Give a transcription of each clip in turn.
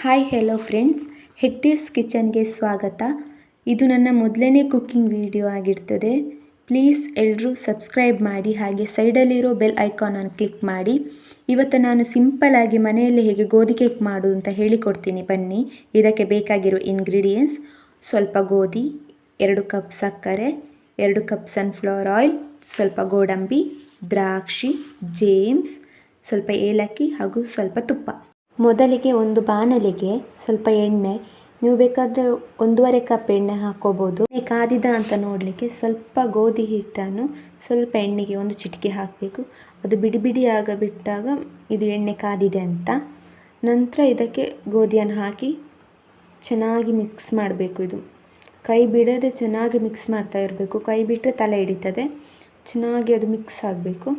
Hi hello friends, hectares ಕಿಚನ್ಗೆ ಸ್ವಾಗತ. ಇದು ನನ್ನ ಮೊದಲನೇ ಕುಕ್ಕಿಂಗ್ ವಿಡಿಯೋ ಆಗಿರ್ತದೆ. ಪ್ಲೀಸ್ ಎಲ್ಲರೂ ಸಬ್ಸ್ಕ್ರೈಬ್ ಮಾಡಿ, ಹಾಗೆ ಸೈಡಲ್ಲಿರೋ ಬೆಲ್ ಐಕಾನನ್ನು ಕ್ಲಿಕ್ ಮಾಡಿ. ಇವತ್ತು ನಾನು ಸಿಂಪಲ್ಲಾಗಿ ಮನೆಯಲ್ಲಿ ಹೇಗೆ ಗೋಧಿ ಕೇಕ್ ಮಾಡೋದು ಅಂತ ಹೇಳಿಕೊಡ್ತೀನಿ, ಬನ್ನಿ. ಇದಕ್ಕೆ ಬೇಕಾಗಿರೋ ಇಂಗ್ರೀಡಿಯೆಂಟ್ಸ್: ಸ್ವಲ್ಪ ಗೋಧಿ, 2 ಕಪ್ ಸಕ್ಕರೆ, 2 ಕಪ್ ಸನ್ಫ್ಲವರ್ ಆಯಿಲ್, ಸ್ವಲ್ಪ ಗೋಡಂಬಿ, ದ್ರಾಕ್ಷಿ, ಜೇಮ್ಸ್, ಸ್ವಲ್ಪ ಏಲಕ್ಕಿ ಹಾಗೂ ಸ್ವಲ್ಪ ತುಪ್ಪ. ಮೊದಲಿಗೆ ಒಂದು ಬಾಣಲೆಗೆ ಸ್ವಲ್ಪ ಎಣ್ಣೆ, ನೀವು ಬೇಕಾದರೆ 1.5 ಕಪ್ ಎಣ್ಣೆ ಹಾಕ್ಕೋಬೋದು. ಕಾದಿದ ಅಂತ ನೋಡಲಿಕ್ಕೆ ಸ್ವಲ್ಪ ಗೋಧಿ ಹಿಟ್ಟನ್ನು ಸ್ವಲ್ಪ ಎಣ್ಣೆಗೆ 1 ಚಿಟಿಕೆ ಹಾಕಬೇಕು. ಅದು ಬಿಡಿ ಬಿಡಿ ಬಿಟ್ಟಾಗ ಇದು ಎಣ್ಣೆ ಕಾದಿದೆ ಅಂತ. ನಂತರ ಇದಕ್ಕೆ ಗೋಧಿಯನ್ನು ಹಾಕಿ ಚೆನ್ನಾಗಿ ಮಿಕ್ಸ್ ಮಾಡಬೇಕು. ಇದು ಕೈ ಬಿಡದೆ ಚೆನ್ನಾಗಿ ಮಿಕ್ಸ್ ಮಾಡ್ತಾ ಇರಬೇಕು. ಕೈ ಬಿಟ್ಟರೆ ತಲೆ ಹಿಡಿತದೆ. ಚೆನ್ನಾಗಿ ಅದು ಮಿಕ್ಸ್ ಆಗಬೇಕು.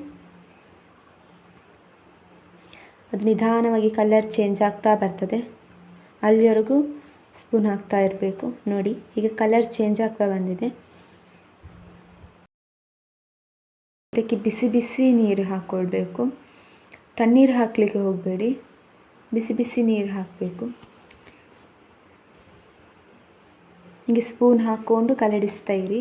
ಅದು ನಿಧಾನವಾಗಿ ಕಲರ್ ಚೇಂಜ್ ಆಗ್ತಾ ಬರ್ತದೆ, ಅಲ್ಲಿವರೆಗೂ ಸ್ಪೂನ್ ಹಾಕ್ತಾ ಇರಬೇಕು. ನೋಡಿ, ಈಗ ಕಲರ್ ಚೇಂಜ್ ಆಗ್ತಾ ಬಂದಿದೆ. ಇದಕ್ಕೆ ಬಿಸಿ ಬಿಸಿ ನೀರು ಹಾಕ್ಕೊಳ್ಬೇಕು. ತಣ್ಣೀರು ಹಾಕಲಿಕ್ಕೆ ಹೋಗಬೇಡಿ, ಬಿಸಿ ಬಿಸಿ ನೀರು ಹಾಕಬೇಕು. ಹೀಗೆ ಸ್ಪೂನ್ ಹಾಕ್ಕೊಂಡು ಕಲಡಿಸ್ತಾ ಇರಿ.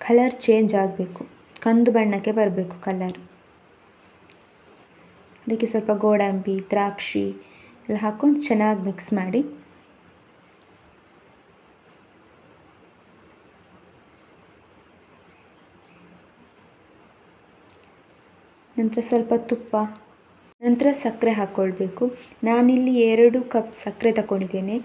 ಕಲರ್ ಚೇಂಜ್ ಆಗಬೇಕು, ಕಂದು ಬಣ್ಣಕ್ಕೆ ಬರಬೇಕು ಕಲರ್. ಅದಕ್ಕೆ ಸ್ವಲ್ಪ ಗೋಡಂಬಿ, ದ್ರಾಕ್ಷಿ ಎಲ್ಲ ಹಾಕ್ಕೊಂಡು ಚೆನ್ನಾಗಿ ಮಿಕ್ಸ್ ಮಾಡಿ. ನಂತರ ಸ್ವಲ್ಪ ತುಪ್ಪ, ನಂತರ ಸಕ್ಕರೆ ಹಾಕ್ಕೊಳ್ಬೇಕು. ನಾನಿಲ್ಲಿ 2 ಕಪ್ ಸಕ್ಕರೆ ತಗೊಂಡಿದ್ದೇನೆ.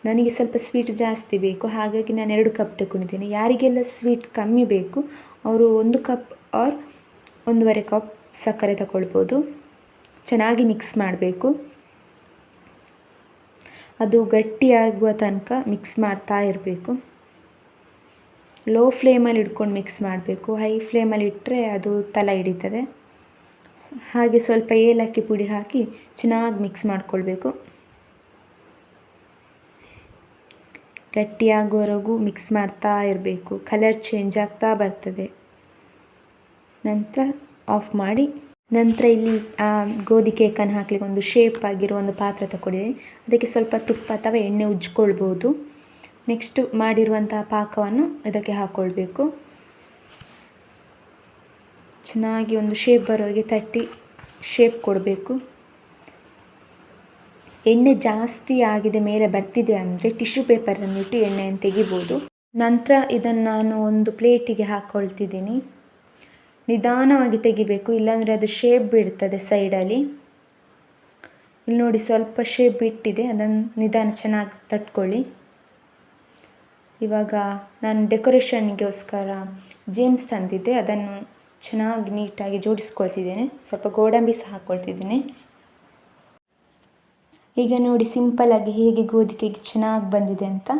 ನನಗೆ ಸ್ವಲ್ಪ ಸ್ವೀಟ್ ಜಾಸ್ತಿ ಬೇಕು, ಹಾಗಾಗಿ ನಾನು 2 ಕಪ್ ತಗೊಂಡಿದ್ದೇನೆ. ಯಾರಿಗೆಲ್ಲ ಸ್ವೀಟ್ ಕಮ್ಮಿ ಬೇಕು ಅವರು 1 ಕಪ್ ಆರ್ 1.5 ಕಪ್ ಸಕ್ಕರೆ ತಗೊಳ್ಬೋದು. ಚೆನ್ನಾಗಿ ಮಿಕ್ಸ್ ಮಾಡಬೇಕು. ಅದು ಗಟ್ಟಿಯಾಗುವ ತನಕ ಮಿಕ್ಸ್ ಮಾಡ್ತಾ ಇರಬೇಕು. ಲೋ ಫ್ಲೇಮಲ್ಲಿ ಇಟ್ಕೊಂಡು ಮಿಕ್ಸ್ ಮಾಡಬೇಕು. ಹೈ ಫ್ಲೇಮಲ್ಲಿ ಇಟ್ಟರೆ ಅದು ತಲೆ ಹಿಡಿತದೆ. ಹಾಗೆ ಸ್ವಲ್ಪ ಏಲಕ್ಕಿ ಪುಡಿ ಹಾಕಿ ಚೆನ್ನಾಗಿ ಮಿಕ್ಸ್ ಮಾಡಿಕೊಳ್ಬೇಕು. ಗಟ್ಟಿಯಾಗುವವರೆಗೂ ಮಿಕ್ಸ್ ಮಾಡ್ತಾ ಇರಬೇಕು. ಕಲರ್ ಚೇಂಜ್ ಆಗ್ತಾ ಬರ್ತದೆ. ನಂತರ ಆಫ್ ಮಾಡಿ. ನಂತರ ಇಲ್ಲಿ ಗೋಧಿ ಕೇಕನ್ನು ಹಾಕಲಿಕ್ಕೆ ಒಂದು ಶೇಪ್ ಆಗಿರೋ ಒಂದು ಪಾತ್ರೆ ತಗೊಂಡಿದ್ದೀನಿ. ಅದಕ್ಕೆ ಸ್ವಲ್ಪ ತುಪ್ಪ ಅಥವಾ ಎಣ್ಣೆ ಉಜ್ಕೊಳ್ಬೋದು. ನೆಕ್ಸ್ಟು ಮಾಡಿರುವಂತಹ ಪಾಕವನ್ನು ಇದಕ್ಕೆ ಹಾಕ್ಕೊಳ್ಬೇಕು. ಚೆನ್ನಾಗಿ ಒಂದು ಶೇಪ್ ಬರೋರಿಗೆ ತಟ್ಟಿ ಶೇಪ್ ಕೊಡಬೇಕು. ಎಣ್ಣೆ ಜಾಸ್ತಿ ಆಗಿದೆ, ಮೇಲೆ ಬರ್ತಿದೆ ಅಂದರೆ ಟಿಶ್ಯೂ ಪೇಪರನ್ನು ಇಟ್ಟು ಎಣ್ಣೆಯನ್ನು ತೆಗಿಬೋದು. ನಂತರ ಇದನ್ನು ನಾನು ಒಂದು ಪ್ಲೇಟಿಗೆ ಹಾಕ್ಕೊಳ್ತಿದ್ದೀನಿ. ನಿಧಾನವಾಗಿ ತೆಗಿಬೇಕು, ಇಲ್ಲಾಂದರೆ ಅದು ಶೇಪ್ ಬಿಡ್ತದೆ ಸೈಡಲ್ಲಿ. ಇಲ್ಲಿ ನೋಡಿ, ಸ್ವಲ್ಪ ಶೇಪ್ ಬಿಟ್ಟಿದೆ, ಅದನ್ನು ನಿಧಾನ ಚೆನ್ನಾಗಿ ತಟ್ಕೊಳ್ಳಿ. ಇವಾಗ ನಾನು ಡೆಕೋರೇಷನ್ಗೋಸ್ಕರ ಜೇಮ್ಸ್ ತಂದಿದ್ದೆ, ಅದನ್ನು ಚೆನ್ನಾಗಿ ನೀಟಾಗಿ ಜೋಡಿಸ್ಕೊಳ್ತಿದ್ದೇನೆ. ಸ್ವಲ್ಪ ಗೋಡಂಬಿ ಸಹ ಹಾಕ್ಕೊಳ್ತಿದ್ದೇನೆ. ಈಗ ನೋಡಿ ಸಿಂಪಲ್ಲಾಗಿ ಹೇಗೆ ಗೋಧಿ ಕೇಕ್ ಚೆನ್ನಾಗಿ ಬಂದಿದೆ ಅಂತ.